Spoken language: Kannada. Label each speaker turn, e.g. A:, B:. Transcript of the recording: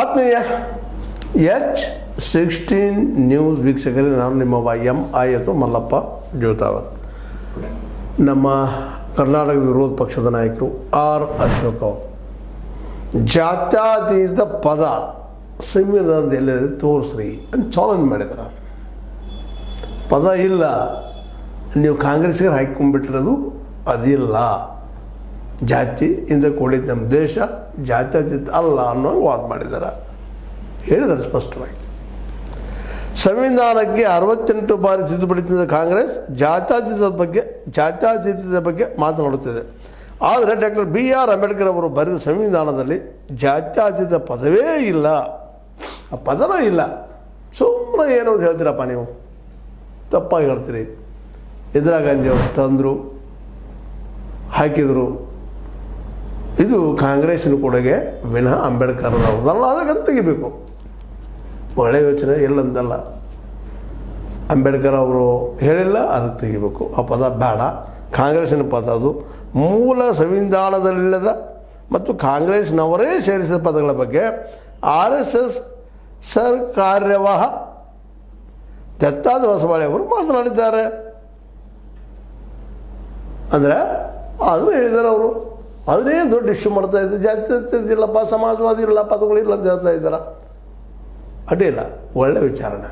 A: ಆತ್ಮೀಯ H16 ನ್ಯೂಸ್ ವೀಕ್ಷಕರಿಗೆ ನಾನು ನಿಮ್ಮ MI ಅಥವಾ ಮಲ್ಲಪ್ಪ ಜೋತಾವತ್. ನಮ್ಮ ಕರ್ನಾಟಕದ ವಿರೋಧ ಪಕ್ಷದ ನಾಯಕರು ಆರ್ ಅಶೋಕ್ ಅವರು ಜಾತ್ಯತೀತ ಪದ ಸಂವಿಧಾನದಲ್ಲಿ ತೋರಿಸ್ರಿ ಅಂತ ಚಾಲೆಂಜ್ ಮಾಡಿದ್ದಾರೆ. ಪದ ಇಲ್ಲ, ನೀವು ಕಾಂಗ್ರೆಸ್ಗೆ ಹಾಕೊಂಡ್ಬಿಟ್ಟಿರೋದು ಅದಿಲ್ಲ, ಜಾತಿಯಿಂದ ಕೂಡಿದ ನಮ್ಮ ದೇಶ ಜಾತ್ಯತೀತ ಅಲ್ಲ ಅನ್ನೋ ವಾದ ಮಾಡಿದ್ದಾರೆ. ಹೇಳಿದ್ದಾರೆ ಸ್ಪಷ್ಟವಾಗಿ. ಸಂವಿಧಾನಕ್ಕೆ 68 ಬಾರಿ ತಿದ್ದುಪಡಿ ತಂದ ಕಾಂಗ್ರೆಸ್ ಜಾತ್ಯತೀತದ ಬಗ್ಗೆ ಮಾತನಾಡುತ್ತಿದೆ. ಆದರೆ ಡಾಕ್ಟರ್ BR ಅಂಬೇಡ್ಕರ್ ಅವರು ಬರೆದ ಸಂವಿಧಾನದಲ್ಲಿ ಜಾತ್ಯತೀತ ಪದವೇ ಇಲ್ಲ, ಆ ಪದವೇ ಇಲ್ಲ. ಸುಮ್ಮನೆ ಏನೋ ಹೇಳ್ತೀರಪ್ಪ, ನೀವು ತಪ್ಪಾಗಿ ಹೇಳ್ತೀರಿ. ಇಂದಿರಾ ಗಾಂಧಿ ಅವರು ತಂದರು, ಹಾಕಿದರು. ಇದು ಕಾಂಗ್ರೆಸ್ಸಿನ ಕೊಡುಗೆ ವಿನಃ ಅಂಬೇಡ್ಕರ್ ಅವ್ರದಲ್ಲ. ಅದಕ್ಕೆ ತೆಗಿಬೇಕು. ಒಳ್ಳೆಯ ಯೋಚನೆ ಎಲ್ಲಂದಲ್ಲ. ಅಂಬೇಡ್ಕರ್ ಅವರು ಹೇಳಿಲ್ಲ, ಅದಕ್ಕೆ ತೆಗಿಬೇಕು. ಆ ಪದ ಬೇಡ, ಕಾಂಗ್ರೆಸ್ಸಿನ ಪದ ಅದು. ಮೂಲ ಸಂವಿಧಾನದಲ್ಲಿಲ್ಲದ ಮತ್ತು ಕಾಂಗ್ರೆಸ್ನವರೇ ಸೇರಿಸಿದ ಪದಗಳ ಬಗ್ಗೆ RSS ಕಾರ್ಯವಾಹ ದತ್ತಾತ್ರೇಯ ಹೊಸಬಾಳೆ ಅವರು ಮಾತನಾಡಿದ್ದಾರೆ. ಅಂದರೆ ಅದನ್ನು ಹೇಳಿದ್ದಾರೆ ಅವರು. ಅದನ್ನೇ ದೊಡ್ಡ ಇಶ್ಯೂ ಮಾಡ್ತಾ ಇದ್ರು. ಜಾತಿ ಇಲ್ಲಪ್ಪ, ಸಮಾಜವಾದಿ ಇಲ್ಲ, ಪದಗಳಿಲ್ಲ ಅಂತ ಹೇಳ್ತಾ ಇದ್ದಾರೆ. ಅಡ್ಡಿಲ್ಲ, ಒಳ್ಳೆಯ ವಿಚಾರಣೆ.